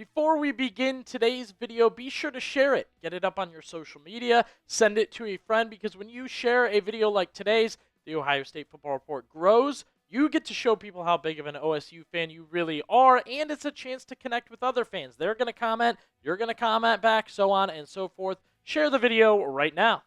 Before we begin today's video, be sure to share it. Get it up on your social media, send it to a friend, because when you share a video like today's, the Ohio State Football Report grows. You get to show people how big of an OSU fan you really are, and it's a chance to connect with other fans. They're going to comment, you're going to comment back, so on and so forth. Share the video right now.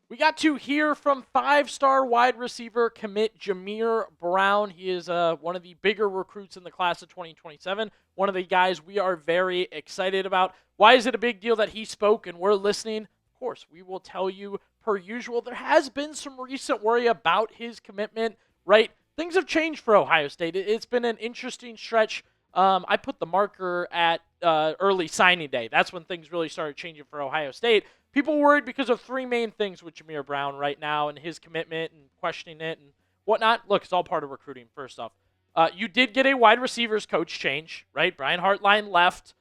We got to hear from five-star wide receiver commit Jamir Brown. He is one of the bigger recruits in the class of 2027, one of the guys we are very excited about. Why is it a big deal that he spoke and we're listening? Of course, we will tell you per usual. There has been some recent worry about his commitment, right? Things have changed for Ohio State. It's been an interesting stretch. I put the marker at early signing day. That's when things really started changing for Ohio State. People worried because of three main things with Jamir Brown right now and his commitment and questioning it and whatnot. Look, it's all part of recruiting, first off. You did get a wide receivers coach change, right? Brian Hartline left.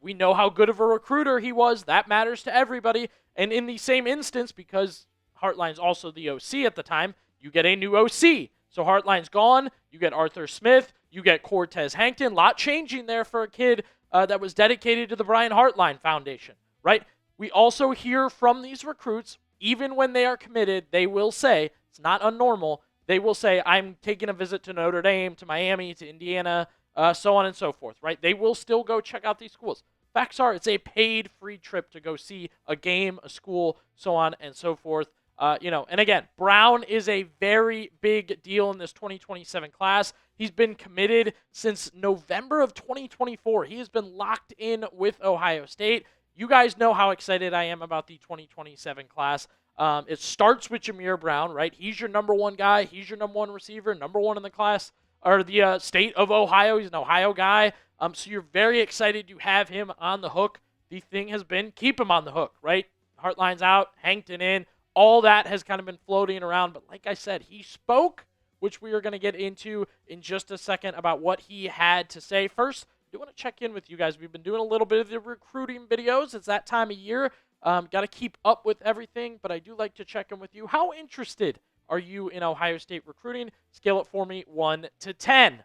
We know how good of a recruiter he was. That matters to everybody. And in the same instance, because Hartline's also the OC at the time, you get a new OC. So Hartline's gone. You get Arthur Smith. You get Cortez Hankton. A lot changing there for a kid that was dedicated to the Brian Hartline Foundation, right? We also hear from these recruits, even when they are committed, they will say, it's not unnormal, they will say, I'm taking a visit to Notre Dame, to Miami, to Indiana, so on and so forth, right? They will still go check out these schools. Facts are, it's a paid free trip to go see a game, a school, so on and so forth. And again, Brown is a very big deal in this 2027 class. He's been committed since November of 2024. He has been locked in with Ohio State. You guys know how excited I am about the 2027 class. It starts with Jamir Brown, right? He's your number one guy. He's your number one receiver, number one in the class, or the state of Ohio. He's an Ohio guy. So you're very excited to have him on the hook. The thing has been, keep him on the hook, right? Hartline's out, Hankton in. All that has kind of been floating around. But like I said, he spoke, which we are going to get into in just a second about what he had to say. First, I want to check in with you guys. We've been doing a little bit of the recruiting videos. It's that time of year. Got to keep up with everything, but I do like to check in with you. How interested are you in Ohio State recruiting? Scale it for me, 1 to 10.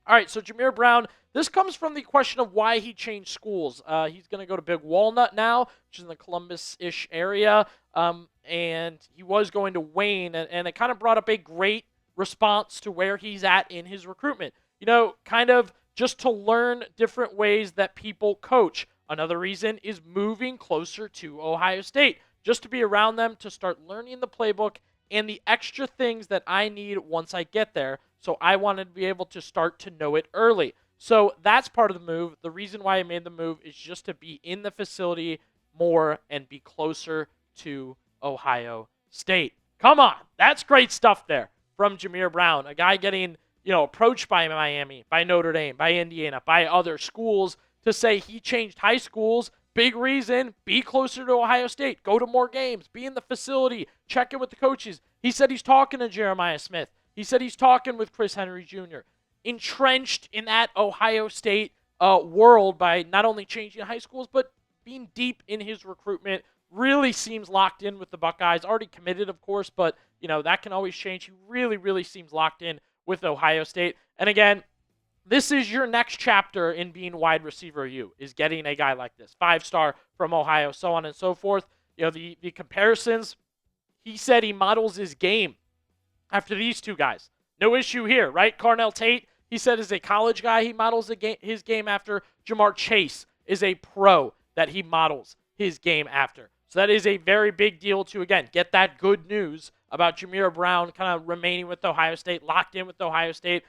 All right, so Jamir Brown, this comes from the question of why he changed schools. He's going to go to Big Walnut now, which is in the Columbus-ish area, and he was going to Wayne, and it kind of brought up a great response to where he's at in his recruitment. Kind of just to learn different ways that people coach. Another reason is moving closer to Ohio State, just to be around them, to start learning the playbook and the extra things that I need once I get there. So I wanted to be able to start to know it early. So that's part of the move. The reason why I made the move is just to be in the facility more and be closer to Ohio State. Come on. That's great stuff there from Jamir Brown, a guy getting approached by Miami, by Notre Dame, by Indiana, by other schools to say he changed high schools. Big reason, be closer to Ohio State, go to more games, be in the facility, check in with the coaches. He said he's talking to Jeremiah Smith. He said he's talking with Chris Henry Jr. Entrenched in that Ohio State world by not only changing high schools, but being deep in his recruitment. Really seems locked in with the Buckeyes. Already committed, of course, but that can always change. He really, really seems locked in with Ohio State. And again, this is your next chapter in being wide receiver is getting a guy like this. 5-star from Ohio, so on and so forth. The comparisons, he said he models his game after these two guys. No issue here, right? Carnell Tate, he said, is a college guy. He models his game after. Jamar Chase is a pro that he models his game after. So that is a very big deal to, again, get that good news about Jamir Brown kind of remaining with Ohio State, locked in with Ohio State,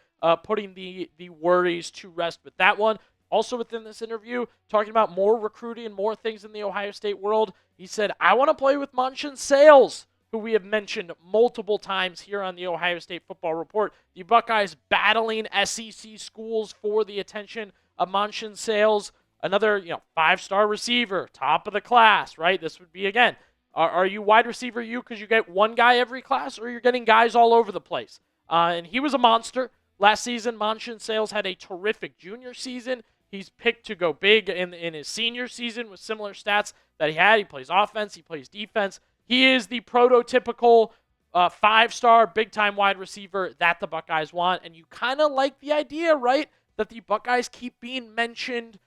putting the worries to rest with that one. Also within this interview, talking about more recruiting and more things in the Ohio State world, he said, I want to play with Monshun Sales, who we have mentioned multiple times here on the Ohio State Football Report. The Buckeyes battling SEC schools for the attention of Monshun Sales. Another, 5-star receiver, top of the class, right? This would be, again, are you wide receiver because you get one guy every class, or you're getting guys all over the place? And he was a monster. Last season, Monshun Sales had a terrific junior season. He's picked to go big in his senior season with similar stats that he had. He plays offense. He plays defense. He is the prototypical 5-star, big-time wide receiver that the Buckeyes want. And you kind of like the idea, right, that the Buckeyes keep being mentioned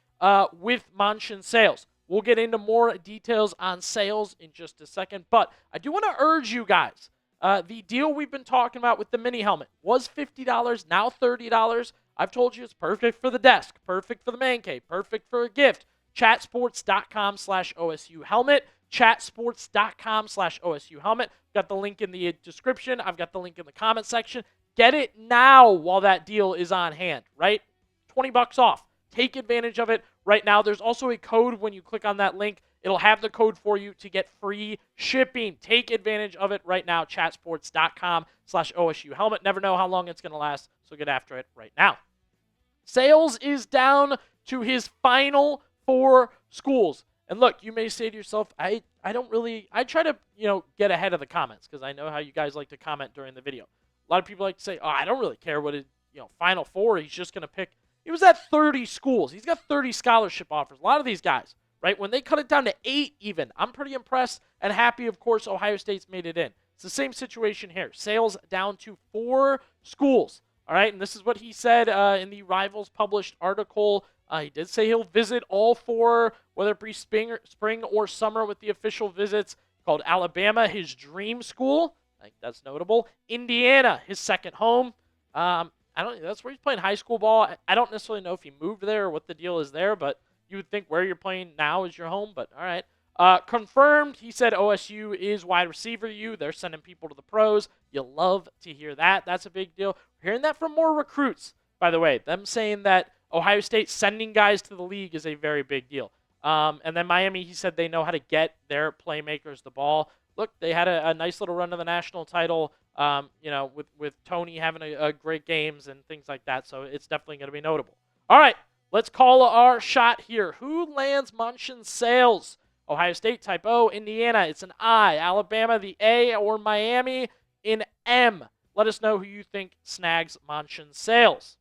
with Monshun Sales. We'll get into more details on Sales in just a second. But I do want to urge you guys, the deal we've been talking about with the mini helmet was $50, now $30. I've told you it's perfect for the desk, perfect for the man cave, perfect for a gift. Chatsports.com/OSU helmet. Chatsports.com/OSU helmet. Got the link in the description. I've got the link in the comment section. Get it now while that deal is on hand, right? $20 off. Take advantage of it right now. There's also a code when you click on that link. It'll have the code for you to get free shipping. Take advantage of it right now. Chatsports.com/OSU helmet. Never know how long it's going to last, so get after it right now. Sales is down to his final 4 schools. And look, you may say to yourself, I try to, get ahead of the comments because I know how you guys like to comment during the video. A lot of people like to say, I don't really care what his, final 4, he's just going to pick. He was at 30 schools. He's got 30 scholarship offers. A lot of these guys, right? When they cut it down to 8 even, I'm pretty impressed and happy, of course, Ohio State's made it in. It's the same situation here. Sales down to 4 schools. All right, and this is what he said in the Rivals published article. He did say he'll visit all 4, whether it be spring or summer, with the official visits. Called Alabama his dream school. I think that's notable. Indiana, his second home. That's where he's playing high school ball. I don't necessarily know if he moved there or what the deal is there, but you would think where you're playing now is your home. But all right. Confirmed, he said OSU is wide receiver U. They're sending people to the pros. You'll love to hear that. That's a big deal. We're hearing that from more recruits, by the way. Them saying that Ohio State sending guys to the league is a very big deal. And then Miami, he said they know how to get their playmakers the ball. Look, they had a nice little run to the national title, with Tony having a great games and things like that. So it's definitely going to be notable. All right, let's call our shot here. Who lands Monshun Sales? Ohio State, type O. Indiana, it's an I. Alabama, the A. Or Miami, in M. Let us know who you think snags Monshun Sales.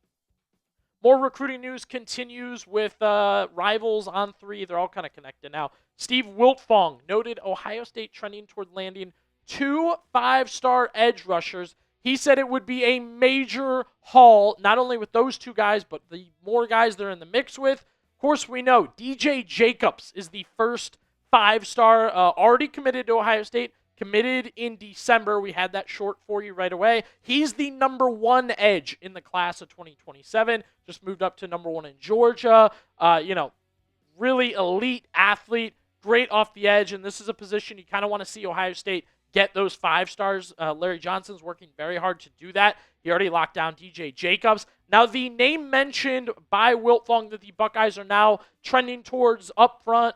More recruiting news continues with Rivals on 3. They're all kind of connected now. Steve Wiltfong noted Ohio State trending toward landing 2 5-star edge rushers. He said it would be a major haul, not only with those 2 guys, but the more guys they're in the mix with. Of course, we know DJ Jacobs is the first 5-star, already committed to Ohio State, committed in December. We had that short for you right away. He's the number 1 edge in the class of 2027. Just moved up to number 1 in Georgia. Really elite athlete, great off the edge, and this is a position you kind of want to see Ohio State get those 5 stars. Larry Johnson's working very hard to do that. He already locked down DJ Jacobs. Now, the name mentioned by Wiltfong that the Buckeyes are now trending towards up front,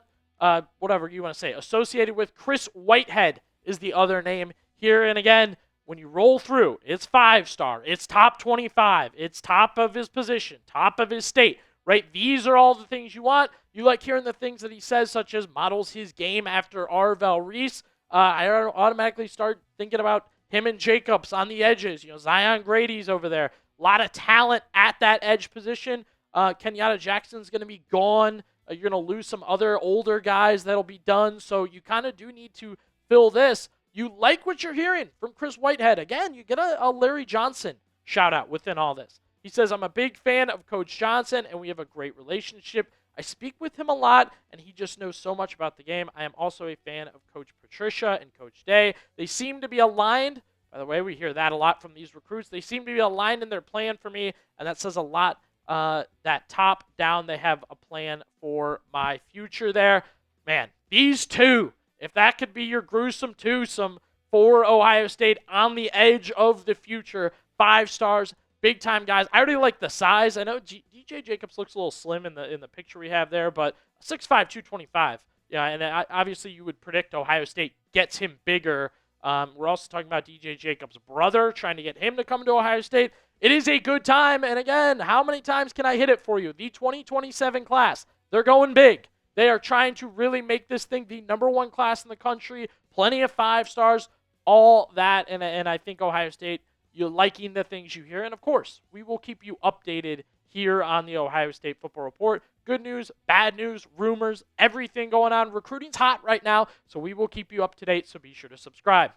whatever you want to say, associated with Chris Whitehead is the other name here. And again, when you roll through, it's 5-star, it's top 25, it's top of his position, top of his state, right? These are all the things you want. You like hearing the things that he says, such as models his game after Arvell Reese. I automatically start thinking about him and Jacobs on the edges. Zion Grady's over there. A lot of talent at that edge position. Kenyatta Jackson's going to be gone. You're going to lose some other older guys that'll be done. So you kind of do need to fill this. You like what you're hearing from Chris Whitehead. Again, you get a Larry Johnson shout out within all this. He says, I'm a big fan of Coach Johnson, and we have a great relationship. I speak with him a lot, and he just knows so much about the game. I am also a fan of Coach Patricia and Coach Day. They seem to be aligned. By the way, we hear that a lot from these recruits. They seem to be aligned in their plan for me, and that says a lot. That top down, they have a plan for my future there. Man, these 2, if that could be your gruesome twosome for Ohio State on the edge of the future, 5 stars, big-time guys. I already like the size. I know DJ Jacobs looks a little slim in the picture we have there, but 6'5", 225. Yeah, and obviously you would predict Ohio State gets him bigger. We're also talking about DJ Jacobs' brother, trying to get him to come to Ohio State. It is a good time, and again, how many times can I hit it for you? The 2027 class, they're going big. They are trying to really make this thing the number 1 class in the country. Plenty of 5 stars, all that, and I think Ohio State, you're liking the things you hear. And, of course, we will keep you updated here on the Ohio State Football Report. Good news, bad news, rumors, everything going on. Recruiting's hot right now, so we will keep you up to date, so be sure to subscribe.